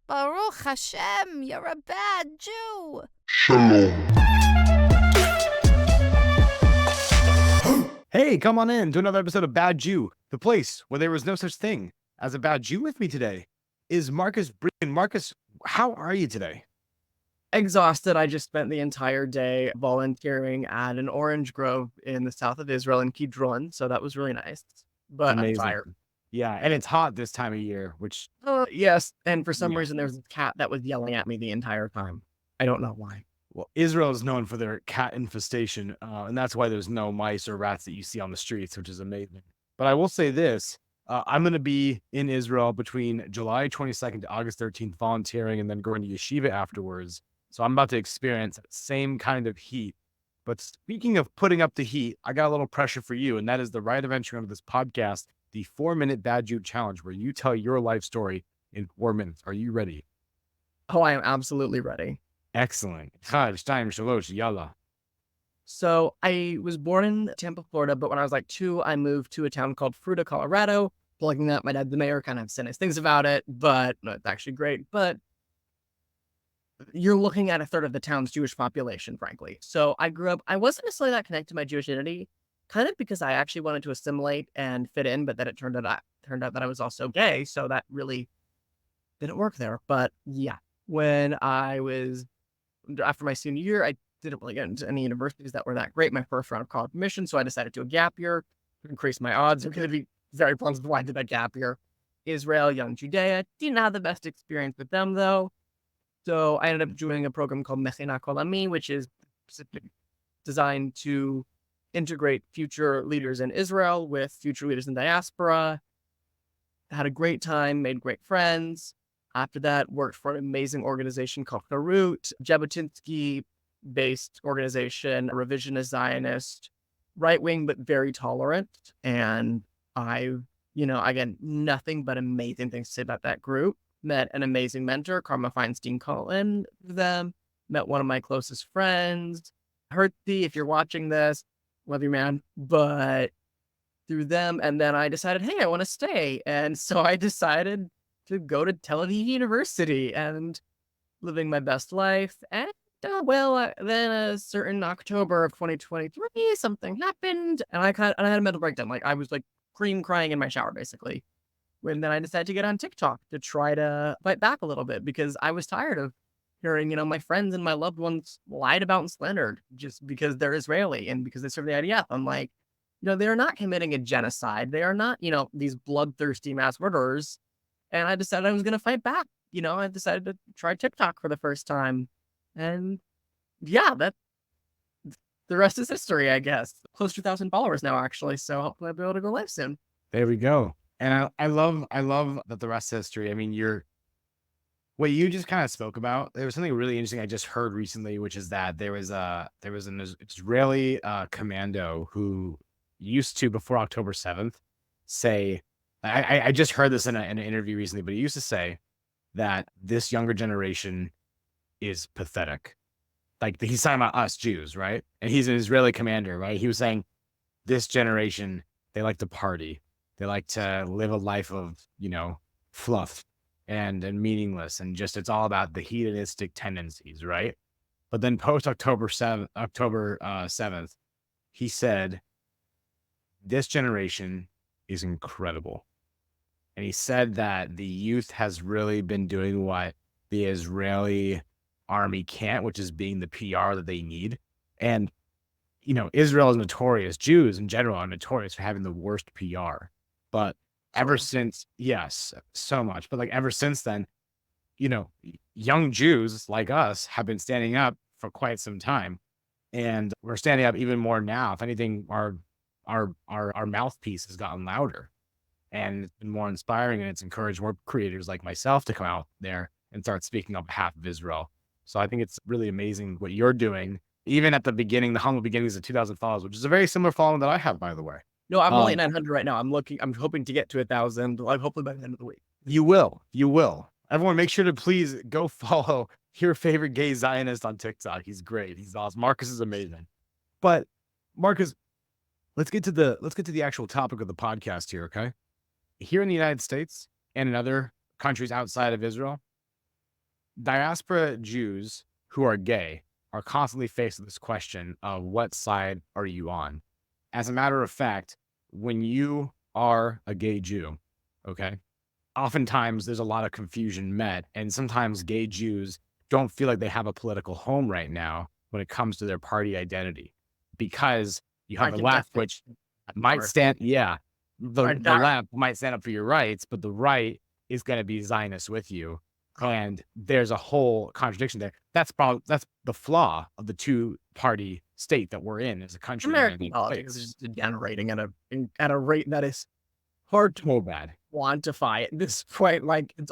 Baruch Hashem, you're a bad Jew. Shalom. Hey, come on in to another episode of Bad Jew, the place where there was no such thing as a bad Jew. With me today is Marcus Breman. Marcus, how are you today? Exhausted. I just spent the entire day volunteering at an orange grove in the south of Israel in Kidron, so that was really nice. But Amazing. I'm tired. Yeah, and it's hot this time of year, which Yes, and for some Yeah. reason there was a cat that was yelling at me the entire time. I don't know why. well, Israel is known for their cat infestation, and that's why there's no mice or rats that you see on the streets, which is amazing. But I will say this. I'm going to be in Israel between July 22nd to August 13th volunteering and then going to yeshiva afterwards. So I'm about to experience that same kind of heat. But speaking of putting up the heat, I got a little pressure for you, and that is the right of entry onto this podcast, the 4-minute Bad Jew Challenge, where you tell your life story in 4 minutes. Are you ready? Oh, I am absolutely ready. Excellent. Chad, Stein, Shalosh, Yalla. So I was born in Tampa, Florida, but when I was like 2, I moved to a town called Fruita, Colorado. Plugging that, my dad's the mayor, kind of said nice things about it, but no, it's actually great. But you're looking at a third of the town's Jewish population, frankly. So I grew up, I wasn't necessarily that connected to my Jewish identity, kind of because I actually wanted to assimilate and fit in, but then it turned out that I was also gay, so that really didn't work there. But yeah, after my senior year, I didn't really get into any universities that were that great. My first round of college admission, so I decided to do a gap year to increase my odds. I'm going to be very blunt with why I did that gap year. Israel, young Judea, didn't have the best experience with them though. So I ended up doing a program called Mechina Kolami, which is designed to integrate future leaders in Israel with future leaders in diaspora. Had a great time, made great friends. After that, worked for an amazing organization called Harut, Jabotinsky-based organization, a revisionist Zionist, right-wing, but very tolerant. And again, nothing but amazing things to say about that group. Met an amazing mentor, Karma Feinstein Cullen, them. Met one of my closest friends. Herthy, if you're watching this, love you, man. But through them, and then I decided, hey, I want to stay. And so I decided to go to Tel Aviv University and living my best life. And then a certain October of 2023, something happened, and I had a mental breakdown. Like I was like crying in my shower, basically. And then I decided to get on TikTok to try to fight back a little bit because I was tired of hearing, my friends and my loved ones lied about and slandered just because they're Israeli and because they serve the IDF. I'm like, they're not committing a genocide. They are not, these bloodthirsty mass murderers. And I decided I was going to fight back. I decided to try TikTok for the first time. And yeah, the rest is history, I guess. Close to 1,000 followers now, actually. So hopefully I'll be able to go live soon. There we go. And I love that the rest is history. I mean, what you just kind of spoke about, there was something really interesting I just heard recently, which is that there was an Israeli commando who used to, before October 7th, say, I just heard this in an interview recently, but he used to say that this younger generation is pathetic. Like he's talking about us Jews, right? And he's an Israeli commander, right? He was saying this generation, they like to party. They like to live a life of, fluff and meaningless. And just, it's all about the hedonistic tendencies, right? But then post October 7th, he said, this generation is incredible. And he said that the youth has really been doing what the Israeli army can't, which is being the PR that they need. And, Israel is notorious. Jews in general are notorious for having the worst PR. But ever since, yes, so much. But ever since then, young Jews like us have been standing up for quite some time. And we're standing up even more now. If anything, our mouthpiece has gotten louder. And it's been more inspiring, and it's encouraged more creators like myself to come out there and start speaking on behalf of Israel. So I think it's really amazing what you're doing. Even at the beginning, the humble beginnings of 2,000 followers, which is a very similar following that I have, by the way. No, I'm only at 900 right now. I'm hoping to get to 1,000, hopefully by the end of the week. You will. Everyone, make sure to please go follow your favorite gay Zionist on TikTok. He's great. He's awesome. Marcus is amazing. But Marcus, let's get to the actual topic of the podcast here, okay? Here in the United States and in other countries outside of Israel, diaspora Jews who are gay are constantly faced with this question of what side are you on? As a matter of fact, when you are a gay Jew, okay, oftentimes there's a lot of confusion met, and sometimes gay Jews don't feel like they have a political home right now when it comes to their party identity, because you I have the can left, definitely which might stand, yeah, I the dar- left might stand up for your rights, but the right is going to be Zionist with you. And there's a whole contradiction there. That's the flaw of the two-party state that we're in as a country. American politics is just degenerating at a rate that is hard to So bad. quantify at this point. Like it's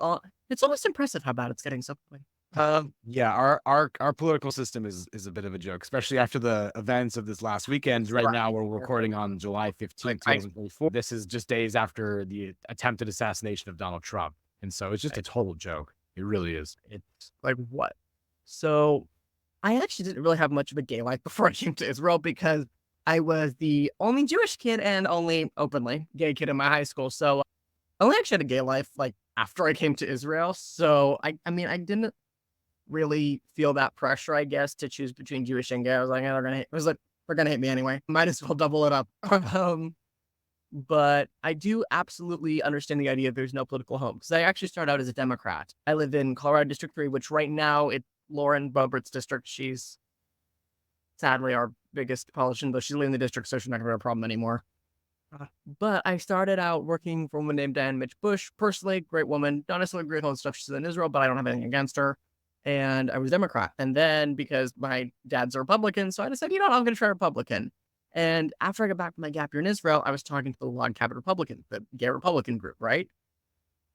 almost impressive how bad it's getting. So Yeah, our political system is a bit of a joke, especially after the events of this last weekend. Right now, we're recording on July 15th, 2024. This is just days after the attempted assassination of Donald Trump. And so it's just a total joke. It really is. it's like what? So I actually didn't really have much of a gay life before I came to Israel because I was the only Jewish kid and only openly gay kid in my high school. So I only actually had a gay life like after I came to Israel. So I mean, I didn't really feel that pressure, I guess, to choose between Jewish and gay. I was like, they're gonna hate. I was like, they're gonna hate me anyway. Might as well double it up. But I do absolutely understand the idea of there's no political home because I actually started out as a Democrat. I live in Colorado District 3, which right now it's Lauren Boebert's district. She's sadly our biggest politician, but she's leaving the district, so she's not gonna be a problem anymore. But I started out working for a woman named Diane Mitch Bush. Personally, great woman. Don't necessarily agree with all the stuff she said in Israel, but I don't have anything against her. And I was Democrat. And then because my dad's a Republican, so I decided, you know what, I'm going to try Republican. And after I got back from my gap year in Israel, I was talking to the Log Cabin Republican, the gay Republican group, right?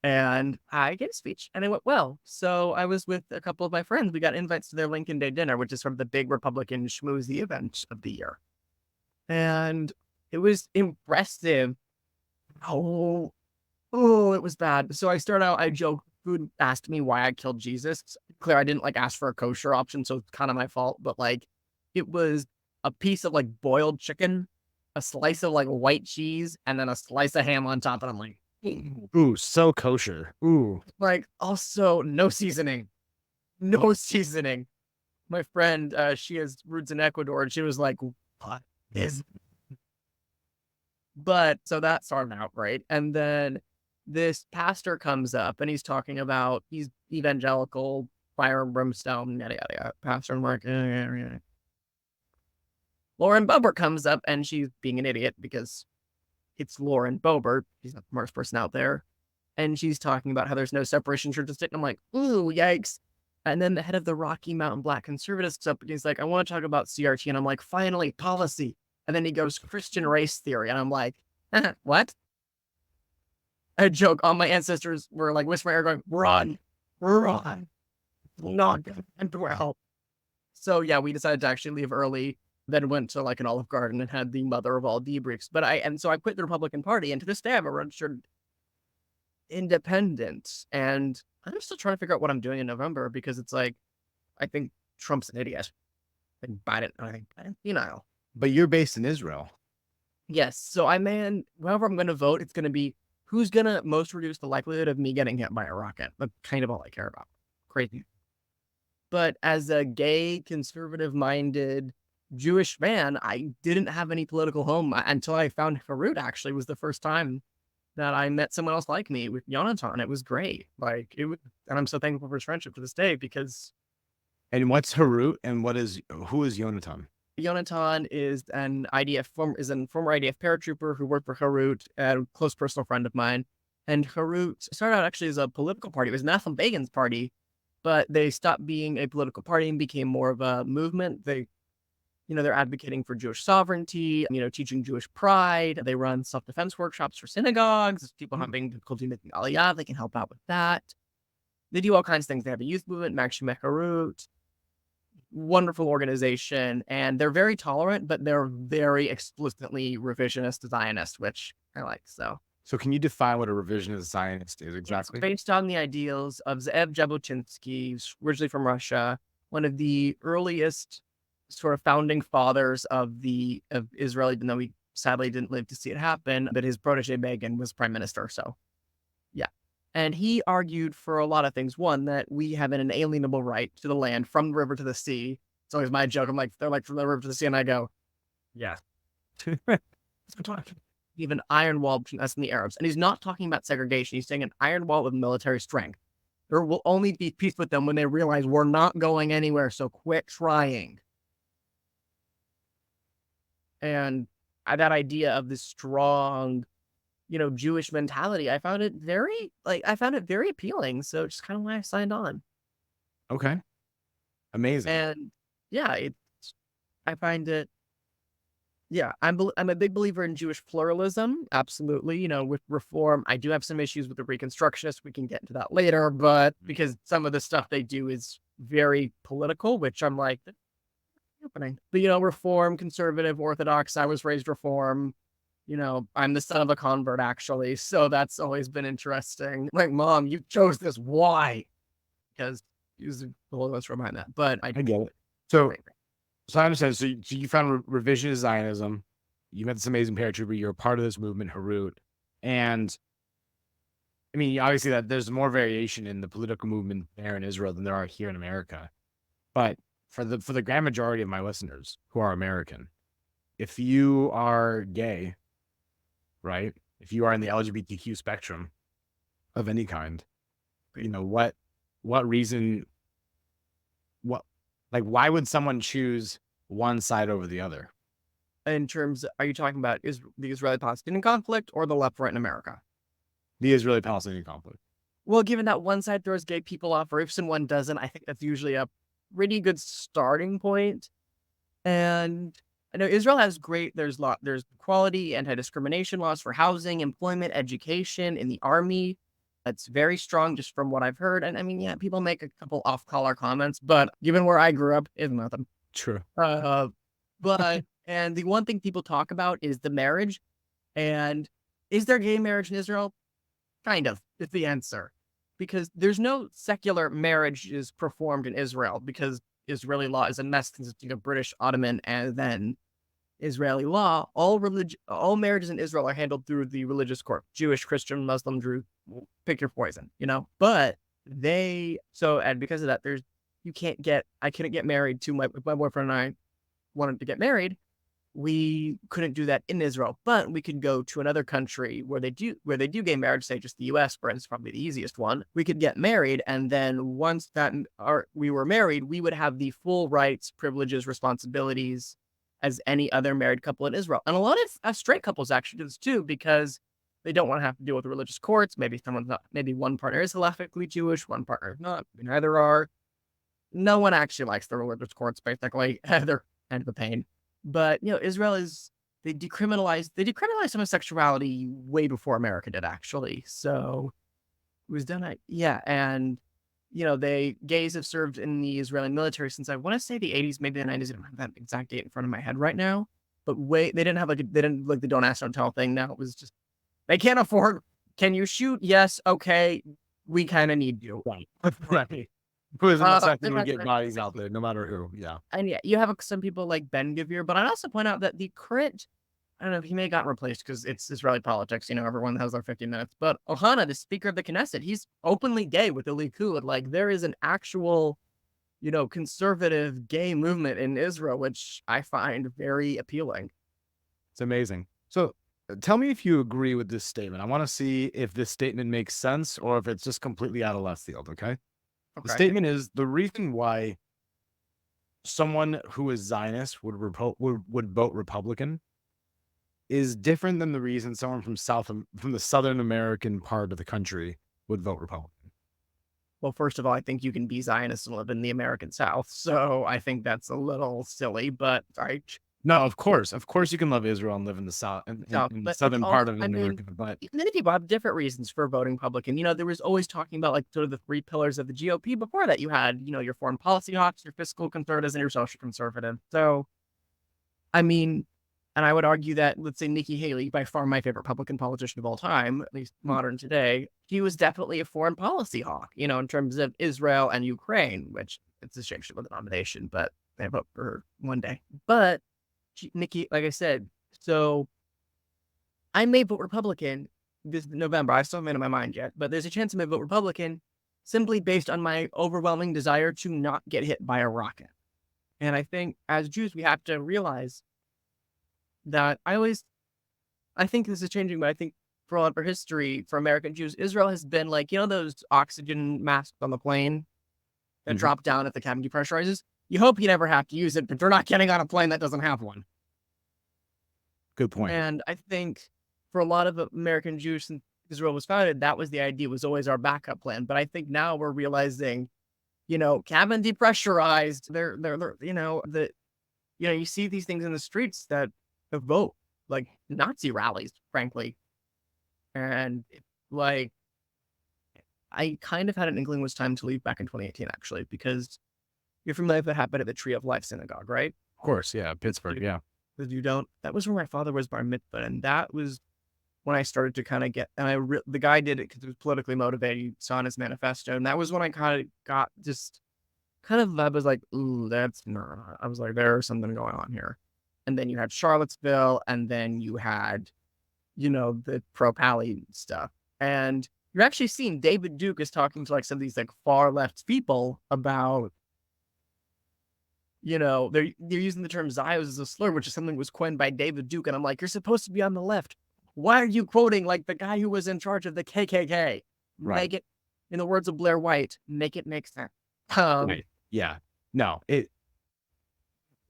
And I gave a speech and it went well. So I was with a couple of my friends. We got invites to their Lincoln Day dinner, which is sort of the big Republican schmoozy event of the year. And it was impressive. Oh, it was bad. So I started out, I joked, food asked me why I killed Jesus. Clear, I didn't like ask for a kosher option, so it's kind of my fault. But like, it was a piece of like boiled chicken, a slice of like white cheese, and then a slice of ham on top. And I'm like, Ooh, so kosher. Ooh. like also no seasoning, no seasoning. My friend, she has roots in Ecuador, and she was like, "What is?" But so that started out right, and then this pastor comes up and he's talking about he's evangelical, fire and brimstone, yada yada yada. Pastor, I'm like, yeah. Lauren Boebert comes up and she's being an idiot because it's Lauren Boebert. She's not the smartest person out there. And she's talking about how there's no separation church and state. And I'm like, ooh, yikes. And then the head of the Rocky Mountain Black Conservatives comes up and he's like, I want to talk about CRT. And I'm like, finally, policy. And then he goes, Christian race theory. And I'm like, what? I joke, all my ancestors were like whispering, going, run. Not going to end well. So yeah, we decided to actually leave early, then went to like an Olive Garden and had the mother of all debriefs. So I quit the Republican Party, and to this day I'm a registered independent. And I'm still trying to figure out what I'm doing in November because it's like, I think Trump's an idiot. I think Biden, penile. But you're based in Israel. Yes. So whenever I'm going to vote, it's going to be who's going to most reduce the likelihood of me getting hit by a rocket. That's kind of all I care about. Crazy. But as a gay, conservative-minded Jewish man, I didn't have any political home until I found Harut. Actually, was the first time that I met someone else like me with Yonatan. It was great. Like it was, and I'm so thankful for his friendship to this day because. And what's Harut and who is Yonatan? Yonatan is a former IDF paratrooper who worked for Harut, a close personal friend of mine. And Harut started out actually as a political party. It was Menachem Begin's party, but they stopped being a political party and became more of a movement. They're advocating for Jewish sovereignty, teaching Jewish pride. They run self-defense workshops for synagogues. If people having difficulty making aliyah, they can help out with that. They do all kinds of things. They have a youth movement, Magshimei Harut. Wonderful organization, and they're very tolerant, but they're very explicitly revisionist Zionist, which I like. So can you define what a revisionist Zionist is exactly? It's based on the ideals of Zev Jabotinsky, originally from Russia, one of the earliest sort of founding fathers of Israel, even though we sadly didn't live to see it happen. But his protege Begin was prime minister. So, yeah. And he argued for a lot of things. One, that we have an inalienable right to the land from the river to the sea. It's always my joke. I'm like, they're like from the river to the sea. And I go, yeah. Even iron wall between us and the Arabs. And he's not talking about segregation. He's saying an iron wall with military strength. There will only be peace with them when they realize we're not going anywhere. So quit trying. And that idea of this strong, Jewish mentality, I found it very appealing. So it's kind of why I signed on. Okay. Amazing. And yeah, I find it, yeah, I'm a big believer in Jewish pluralism. Absolutely. With reform, I do have some issues with the Reconstructionists. We can get into that later, but because some of the stuff they do is very political, which I'm like, happening. But, reform, conservative, Orthodox, I was raised reform. I'm the son of a convert, actually. So that's always been interesting. Like, Mom, you chose this. Why? Because there's a little less behind that. But I get it. So I understand. So you found revisionist Zionism. You met this amazing paratrooper. You're a part of this movement, Harut. And I mean, obviously that there's more variation in the political movement there in Israel than there are here in America. But for the grand majority of my listeners who are American, if you are gay, right? If you are in the LGBTQ spectrum of any kind, what reason, why would someone choose one side over the other? In terms, are you talking about the Israeli-Palestinian conflict or the left right in America? The Israeli-Palestinian conflict. Well, given that one side throws gay people off roofs and one doesn't, I think that's usually a pretty good starting point. And I know Israel has there's equality, anti-discrimination laws for housing, employment, education, in the army. That's very strong just from what I've heard. And I mean, yeah, people make a couple off-color comments, but given where I grew up, it's nothing. True. But, and the one thing people talk about is the marriage. And is there gay marriage in Israel? Kind of, is the answer. Because there's no secular marriages performed in Israel, because Israeli law is a mess consisting of British, Ottoman, and then Israeli law. All marriages in Israel are handled through the religious court. Jewish, Christian, Muslim, Druze, pick your poison, But and because of that, I couldn't get married to my boyfriend and I wanted to get married. We couldn't do that in Israel, but we could go to another country where they do gay marriage, say just the US, for instance, probably the easiest one. We could get married, and then once we were married, we would have the full rights, privileges, responsibilities as any other married couple in Israel. And a lot of straight couples actually do this too, because they don't want to have to deal with religious courts. Maybe one partner is halakhically Jewish, one partner is not. Neither are. No one actually likes the religious courts, basically. They're kind of a pain. But, Israel they decriminalized homosexuality way before America did, actually. So it was done and gays have served in the Israeli military since I want to say the 80s, maybe the 90s. I don't have that exact date in front of my head right now. But they didn't have the don't ask, don't tell thing. Now it was just, they can't afford, can you shoot? Yes, okay, we kind of need you. Right. Who isn't the second to get bodies out there, no matter who. Yeah. And yeah, you have some people like Ben Gvir, but I'd also point out that the current, I don't know if he may have gotten replaced because it's Israeli politics, everyone has their 50 minutes. But Ohana, the Speaker of the Knesset, he's openly gay with the Likud. Like, there is an actual, conservative gay movement in Israel, which I find very appealing. It's amazing. So tell me if you agree with this statement. I want to see if this statement makes sense or if it's just completely out of left field, okay? The statement is, the reason why someone who is Zionist would vote Republican is different than the reason someone from the Southern American part of the country would vote Republican. Well, first of all, I think you can be Zionist and live in the American South, so I think that's a little silly, but No, of course you can love Israel and live in the South, in the southern part of America. But many people have different reasons for voting Republican. There was always talking about sort of the three pillars of the GOP. Before that, you had your foreign policy hawks, your fiscal conservatives, and your social conservative. So, I mean, and I would argue that, let's say Nikki Haley, by far my favorite Republican politician of all time, at least modern today, she was definitely a foreign policy hawk. In terms of Israel and Ukraine, which it's a shame she was a nomination, but I vote for her one day. But Nikki, like I said, so I may vote Republican this November. I still haven't made up my mind yet, but there's a chance I may vote Republican simply based on my overwhelming desire to not get hit by a rocket. And I think as Jews, we have to realize that I think this is changing, but I think for all of our history, for American Jews, Israel has been like, those oxygen masks on the plane that drop down if the cabin depressurizes? You hope you never have to use it, but they're not getting on a plane that doesn't have one. Good point. And I think for a lot of American Jews, since Israel was founded, that was the idea, was always our backup plan. But I think now we're realizing, cabin depressurized, you see these things in the streets that evoke like Nazi rallies, frankly. And like, I kind of had an inkling it was time to leave back in 2018, actually, because you're familiar with what happened at the Tree of Life Synagogue, right? Of course, yeah, Pittsburgh, yeah. Because that was where my father was bar mitzvah, and that was when I started to kind of get, and the guy did it because it was politically motivated. You saw in his manifesto, and that was when I kind of got just kind of, I was like, ooh, I was like, there's something going on here. And then you had Charlottesville, and then you had, the pro-Pally stuff. And you're actually seeing David Duke is talking to like some of these like far left people about, they're using the term Zios as a slur, which is something that was coined by David Duke. And I'm like, you're supposed to be on the left. Why are you quoting like the guy who was in charge of the KKK? Right. Make it, in the words of Blair White, make it make sense. Right. Yeah. No,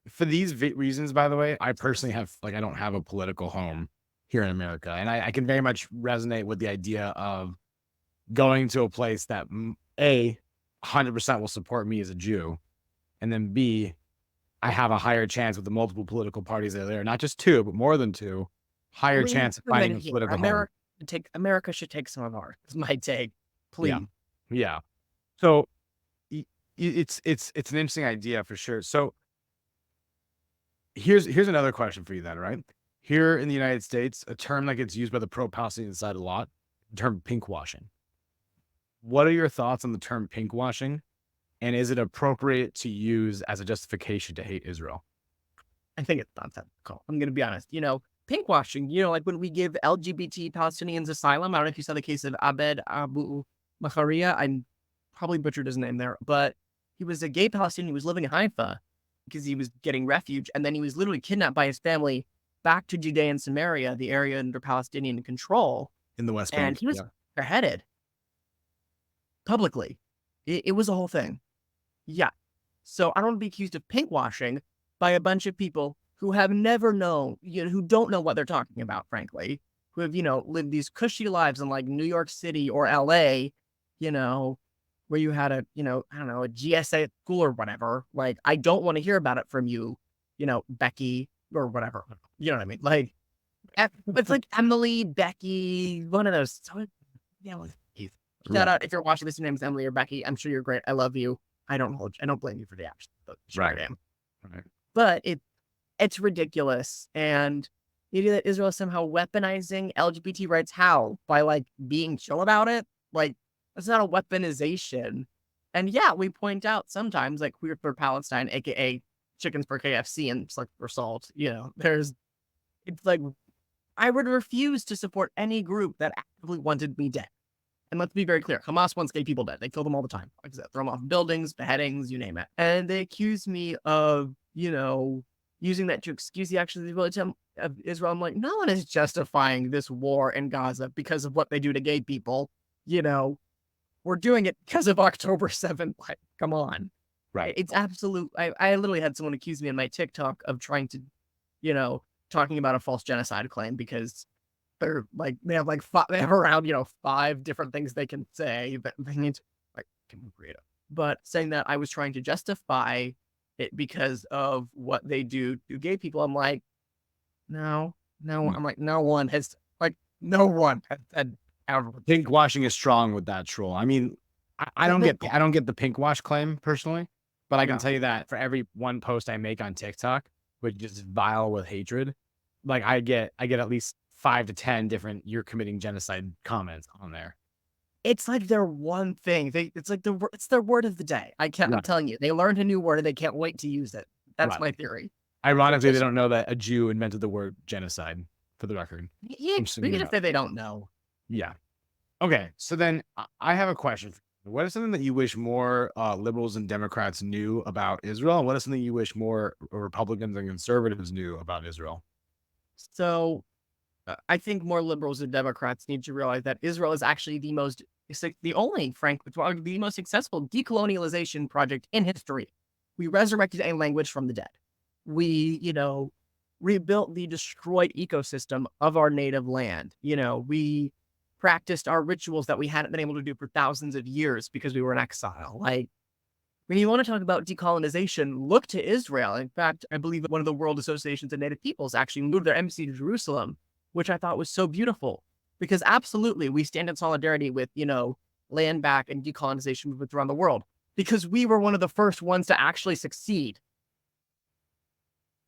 for these reasons, by the way, I personally I don't have a political home here in America. And I can very much resonate with the idea of going to a place that A, 100% will support me as a Jew. And then B, I have a higher chance with the multiple political parties that are there, not just two, but more than two, higher chance of finding a political home. America should take some of ours, is my take. Please. Yeah. So it's an interesting idea for sure. So here's another question for you then, right? Here in the United States, a term that gets used by the pro-Palestinian side a lot, the term pinkwashing. What are your thoughts on the term pinkwashing? And is it appropriate to use as a justification to hate Israel? I think it's nonsensical. I'm going to be honest. Pinkwashing, like when we give LGBT Palestinians asylum. I don't know if you saw the case of Abed Abu Macharia. I probably butchered his name there, but he was a gay Palestinian who was living in Haifa because he was getting refuge. And then he was literally kidnapped by his family back to Judea and Samaria, the area under Palestinian control. In the West Bank. And he was beheaded publicly. It was a whole thing. Yeah. So I don't want to be accused of pinkwashing by a bunch of people who have never known, who don't know what they're talking about, frankly, who have, lived these cushy lives in like New York City or LA, where you had a, I don't know, a GSA at school or whatever. Like, I don't want to hear about it from you, Becky or whatever. You know what I mean? Like, it's like Emily, Becky, one of those. So, shout out if you're watching this, your name's Emily or Becky. I'm sure you're great. I love you. I don't blame you for the action. Right. But it's ridiculous. And the idea that Israel is somehow weaponizing LGBT rights, how? By like being chill about it? Like, that's not a weaponization. And yeah, we point out sometimes like Queer for Palestine, aka chickens for KFC and like for salt. It's like, I would refuse to support any group that actively wanted me dead. And let's be very clear, Hamas wants gay people dead. They kill them all the time. Like I said, throw them off buildings, beheadings, you name it. And they accuse me of, using that to excuse the actions of Israel. I'm like, no one is justifying this war in Gaza because of what they do to gay people. We're doing it because of October 7th. Like, come on. Right. It's absolute. I literally had someone accuse me in my TikTok of trying to, talking about a false genocide claim because they're like, they have around, 5 different things they can say that they need to can be creative. But saying that I was trying to justify it because of what they do to gay people, I'm like, no. I'm like, no one has said ever. Pinkwashing is strong with that troll. I mean, I don't get the pinkwash claim personally, but I can tell you that for every one post I make on TikTok, which is vile with hatred, like I get at least 5 to 10 different "you're committing genocide" comments on there. It's like their one thing. It's their word of the day. I'm telling you, they learned a new word and they can't wait to use it. That's my theory. Ironically, they don't know that a Jew invented the word genocide, for the record. Yeah, we can just say they don't know. Yeah. Okay. So then I have a question. What is something that you wish more liberals and Democrats knew about Israel? And what is something you wish more Republicans and conservatives knew about Israel? So I think more liberals and Democrats need to realize that Israel is actually the only, frankly, the most successful decolonialization project in history. We resurrected a language from the dead. We, rebuilt the destroyed ecosystem of our native land. We practiced our rituals that we hadn't been able to do for thousands of years because we were in exile. Like, when you want to talk about decolonization, look to Israel. In fact, I believe one of the World Associations of Native Peoples actually moved their embassy to Jerusalem, which I thought was so beautiful. Because absolutely, we stand in solidarity with, land back and decolonization movements around the world. Because we were one of the first ones to actually succeed.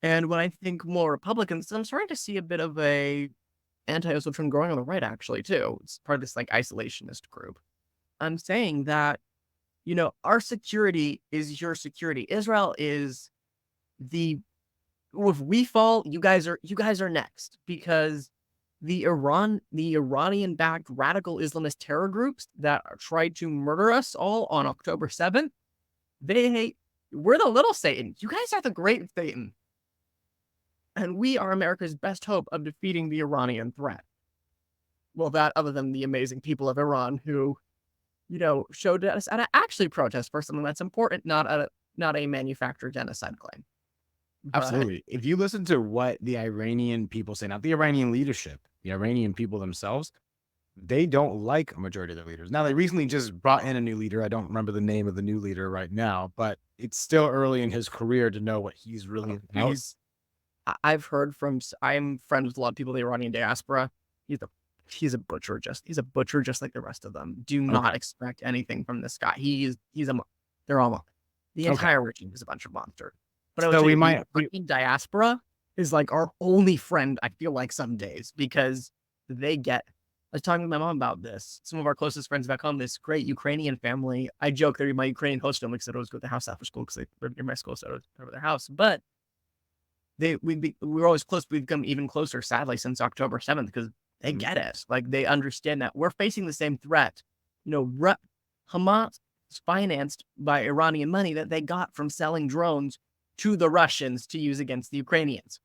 And when I think more Republicans, I'm starting to see a bit of a anti-Israel trend growing on the right, actually, too. It's part of this like isolationist group. I'm saying that our security is your security. Israel is if we fall, you guys are next, because the Iranian-backed radical Islamist terror groups that tried to murder us all on October 7th, we're the little Satan. You guys are the great Satan. And we are America's best hope of defeating the Iranian threat. Well, that other than the amazing people of Iran who showed us how to actually protest for something that's important, not a manufactured genocide claim. But Absolutely. If you listen to what the Iranian people say, not the Iranian leadership, the Iranian people themselves, they don't like a majority of their leaders. Now, they recently just brought in a new leader. I don't remember the name of the new leader right now, but it's still early in his career to know what he's really about. I've heard I'm friends with a lot of people in the Iranian diaspora. He's a butcher, just like the rest of them. Do not expect anything from this guy. They're all the entire regime is a bunch of monsters. But I would So say we the diaspora is like our only friend, I feel like, some days, because I was talking with my mom about this. Some of our closest friends back home, this great Ukrainian family. I joke they're my Ukrainian host family because I always go to their house after school because they live near my school, so I would go to their house. But we were always close. We've become even closer, sadly, since October 7th, because they get it. Like, they understand that we're facing the same threat. Hamas is financed by Iranian money that they got from selling drones to the Russians to use against the Ukrainians.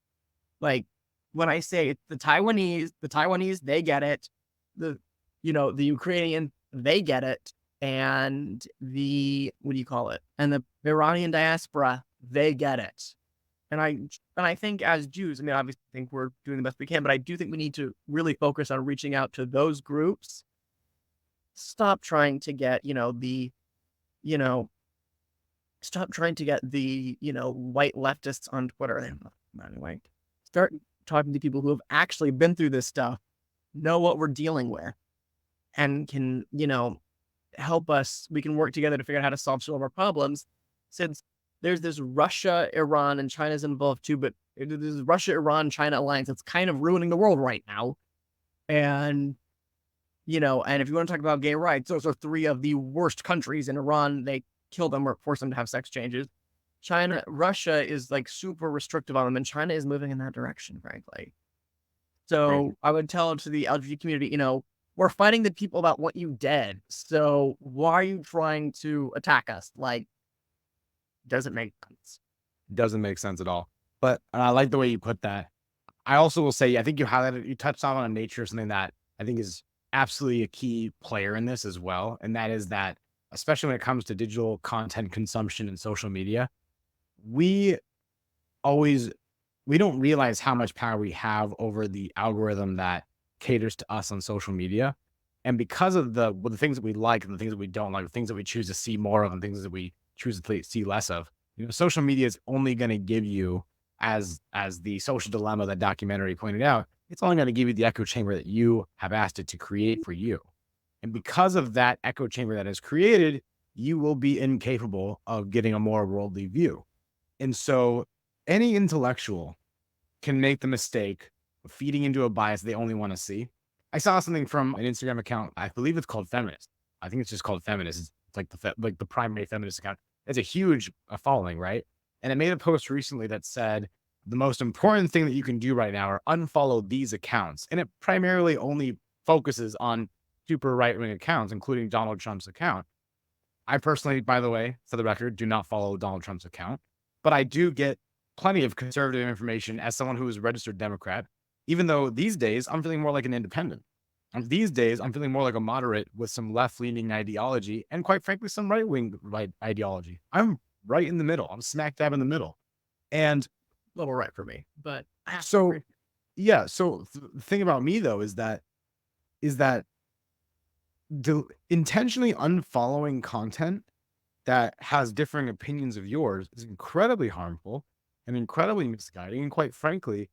Like, when I say it's the Taiwanese, they get it. The Ukrainian, they get it. And and the Iranian diaspora, they get it. And I think as Jews, obviously I think we're doing the best we can, but I do think we need to really focus on reaching out to those groups. Stop trying to get, white leftists on Twitter. Anyway, start talking to people who have actually been through this stuff, know what we're dealing with, and can, help us. We can work together to figure out how to solve some of our problems, since there's this Russia, Iran, and China's involved too, but there's Russia, Iran, China alliance that's kind of ruining the world right now. And, and if you want to talk about gay rights, those are three of the worst countries. In Iran, they kill them or force them to have sex changes. Russia is like super restrictive on them, and China is moving in that direction, frankly. So I would tell to the LGBT community, we're fighting the people that want you dead. So why are you trying to attack us? Like, doesn't make sense. Doesn't make sense at all. But I like the way you put that. I also will say, I think you touched on nature of something that I think is absolutely a key player in this as well. And that is that, especially when it comes to digital content consumption and social media, we don't realize how much power we have over the algorithm that caters to us on social media. And because of the things that we like and the things that we don't like, the things that we choose to see more of and things that we choose to see less of, social media is only going to give you, as the social dilemma, that documentary pointed out, it's only going to give you the echo chamber that you have asked it to create for you. And because of that echo chamber that is created, you will be incapable of getting a more worldly view. And so any intellectual can make the mistake of feeding into a bias they only want to see. I saw something from an Instagram account. I believe it's called Feminist. I think it's just called Feminist. It's like the primary feminist account. It's a huge following, right? And it made a post recently that said, the most important thing that you can do right now are unfollow these accounts. And it primarily only focuses on super right-wing accounts, including Donald Trump's account. I personally, by the way, for the record, do not follow Donald Trump's account, but I do get plenty of conservative information as someone who is a registered Democrat, even though these days I'm feeling more like an independent. And these days I'm feeling more like a moderate with some left-leaning ideology and, quite frankly, some right-wing ideology. I'm right in the middle. I'm smack dab in the middle. And A little right for me, but so, yeah. So the thing about me though is that intentionally unfollowing content that has differing opinions of yours is incredibly harmful and incredibly misguiding, and quite frankly,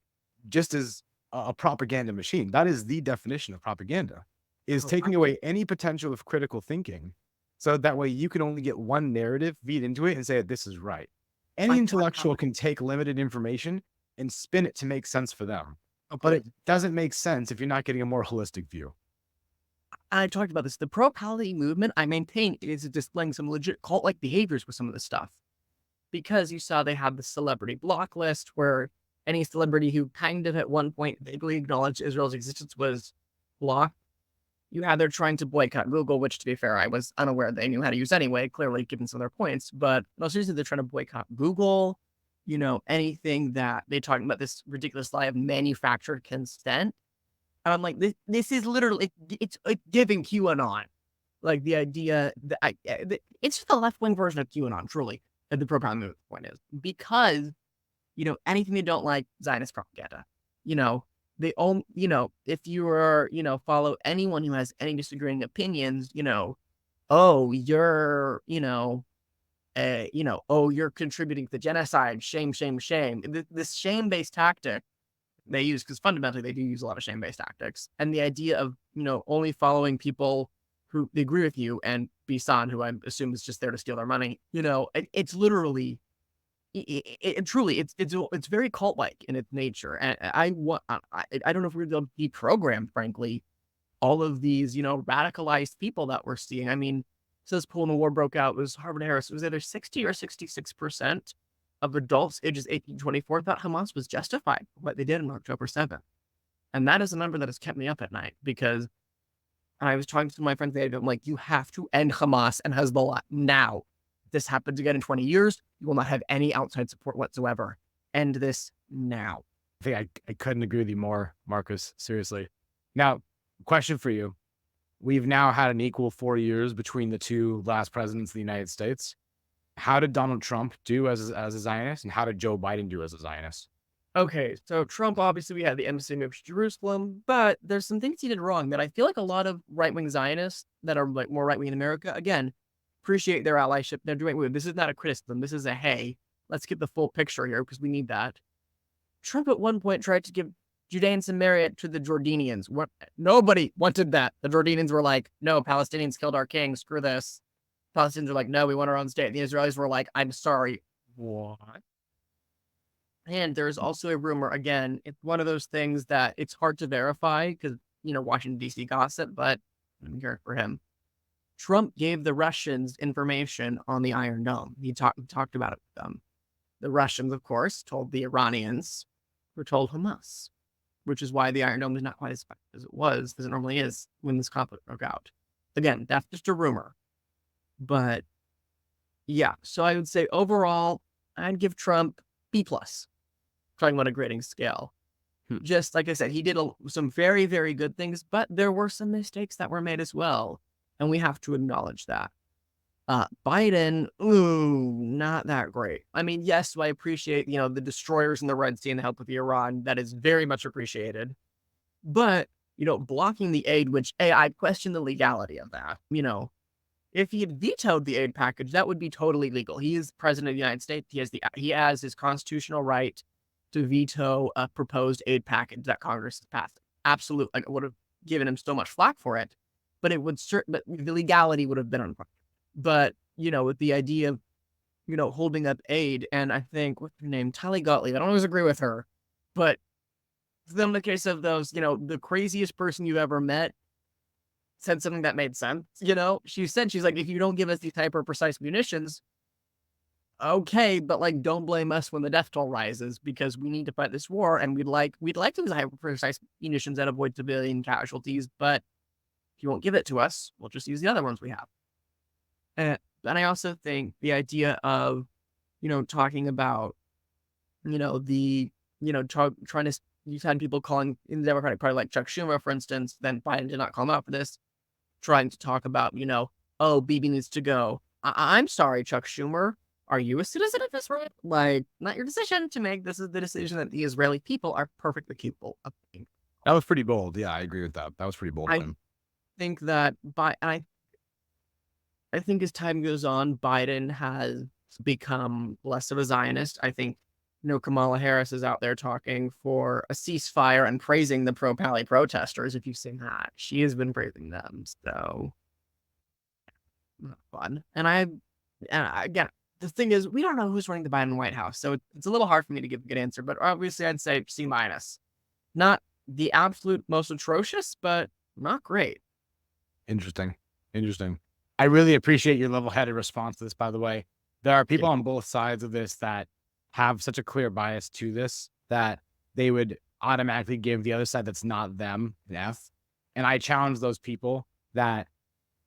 just as a propaganda machine. That is the definition of propaganda: is taking away any potential of critical thinking, so that way you can only get one narrative, feed into it, and say that this is right. Any intellectual can take limited information and spin it to make sense for them, but it doesn't make sense if you're not getting a more holistic view. I talked about this. The pro-paladin movement, I maintain, is displaying some legit cult-like behaviors with some of this stuff. Because you saw they had the celebrity block list where any celebrity who kind of at one point vaguely acknowledged Israel's existence was blocked. You had they're trying to boycott Google, which, to be fair, I was unaware they knew how to use anyway, clearly given some of their points. But no, seriously, they're trying to boycott Google, anything that they talking about this ridiculous lie of manufactured consent. And I'm like, this is literally, it's giving QAnon. Like the idea that it's just the left-wing version of QAnon, truly, at the pro-paladin movement point is. Because, anything they don't like, Zionist propaganda. They own, if you are, follow anyone who has any disagreeing opinions, oh, you're, oh, you're contributing to the genocide, shame, shame, shame. This shame-based tactic they use, because fundamentally they do use a lot of shame-based tactics. And the idea of, only following people who agree with you, and Bisan, who I assume is just there to steal their money, it's literally, truly, it's very cult-like in its nature. And I don't know if we're going to deprogram, frankly, all of these, radicalized people that we're seeing. I mean, says pool when the war broke out, it was Harvard-Harris, it was either 60 or 66% of adults ages 18 to 24 thought Hamas was justified for what they did on October 7th. And that is a number that has kept me up at night, because I was talking to my friends, I'm like, you have to end Hamas and Hezbollah now. If this happens again in 20 years, you will not have any outside support whatsoever. End this now. I think I couldn't agree with you more, Marcus. Seriously. Now, question for you. We've now had an equal 4 years between the two last presidents of the United States. How did Donald Trump do as a Zionist, and how did Joe Biden do as a Zionist? Okay, so Trump, obviously, we had the embassy move to Jerusalem, but there's some things he did wrong that I feel like a lot of right-wing Zionists that are like more right-wing in America, again, appreciate their allyship. They're doing, this is not a criticism. This is a, hey, let's get the full picture here because we need that. Trump at one point tried to give Judea and Samaria to the Jordanians. Nobody wanted that. The Jordanians were like, no, Palestinians killed our king. Screw this. Palestinians are like, no, we want our own state. The Israelis were like, I'm sorry. What? And there's also a rumor, again, it's one of those things that it's hard to verify because, Washington, D.C. gossip, but I'm here for him. Trump gave the Russians information on the Iron Dome. He talked about it with them. The Russians, of course, told the Iranians, who told Hamas, which is why the Iron Dome is not quite as effective as it normally is when this conflict broke out. Again, that's just a rumor. But yeah, so I would say overall, I'd give Trump B+. Talking about a grading scale. Just like I said, he did some very, very good things, but there were some mistakes that were made as well. And we have to acknowledge that. Biden, not that great. I mean, yes, I appreciate, the destroyers in the Red Sea and the help with Iran. That is very much appreciated. But, blocking the aid, which, I question the legality of that. If he had vetoed the aid package, that would be totally legal. He is president of the United States. He has his constitutional right to veto a proposed aid package that Congress has passed. Absolutely. I would have given him so much flack for it, but but the legality would have been on. But, with the idea of, holding up aid, and I think, what's her name? Tali Gottlieb. I don't always agree with her, but then in the case of those, the craziest person you've ever met said something that made sense. She said, she's like, if you don't give us these hyper precise munitions, okay, but like, don't blame us when the death toll rises because we need to fight this war, and we'd like to use hyper-precise munitions and avoid civilian casualties, but if you won't give it to us, we'll just use the other ones we have. And I also think the idea of, talking about, trying to, you've had people calling in the Democratic Party, like Chuck Schumer, for instance, then Biden did not call him out for this, trying to talk about, oh, Bibi needs to go. I'm sorry, Chuck Schumer. Are you a citizen of Israel? Like, not your decision to make. This is the decision that the Israeli people are perfectly capable of making. That was pretty bold. Yeah, I agree with that. That was pretty bold. I think that I think as time goes on, Biden has become less of a Zionist. I think, Kamala Harris is out there talking for a ceasefire and praising the pro-Pally protesters. If you've seen that, she has been praising them. So, not fun. And again, the thing is, we don't know who's running the Biden White House, so it's a little hard for me to give a good answer. But obviously, I'd say C-. Not the absolute most atrocious, but not great. Interesting. I really appreciate your level-headed response to this, by the way. There are people on both sides of this that have such a clear bias to this that they would automatically give the other side that's not them an F. And I challenge those people that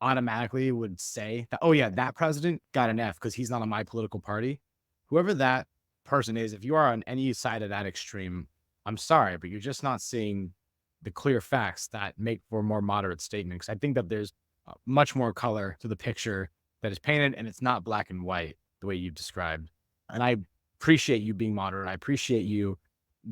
automatically would say that, oh yeah, that president got an F because he's not on my political party. Whoever that person is, if you are on any side of that extreme, I'm sorry, but you're just not seeing the clear facts that make for a more moderate statement. Because I think that there's much more color to the picture that is painted, and it's not black and white the way you've described. And I appreciate you being moderate. I appreciate you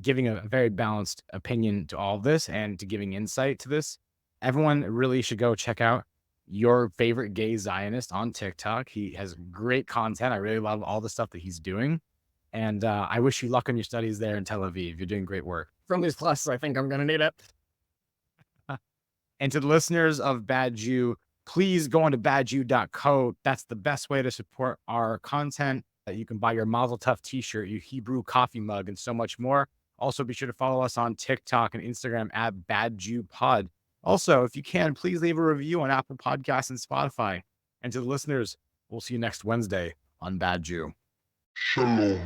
giving a very balanced opinion to all of this and to giving insight to this. Everyone really should go check out your favorite gay Zionist on TikTok. He has great content. I really love all the stuff that he's doing. And I wish you luck on your studies there in Tel Aviv. You're doing great work. From these classes, I think I'm going to need it. And to the listeners of Bad Jew, please go on to badjew.co. That's the best way to support our content. You can buy your Mazel Tov t-shirt, your Hebrew coffee mug, and so much more. Also, be sure to follow us on TikTok and Instagram at BadJewPod. Also, if you can, please leave a review on Apple Podcasts and Spotify. And to the listeners, we'll see you next Wednesday on Bad Jew. Shalom.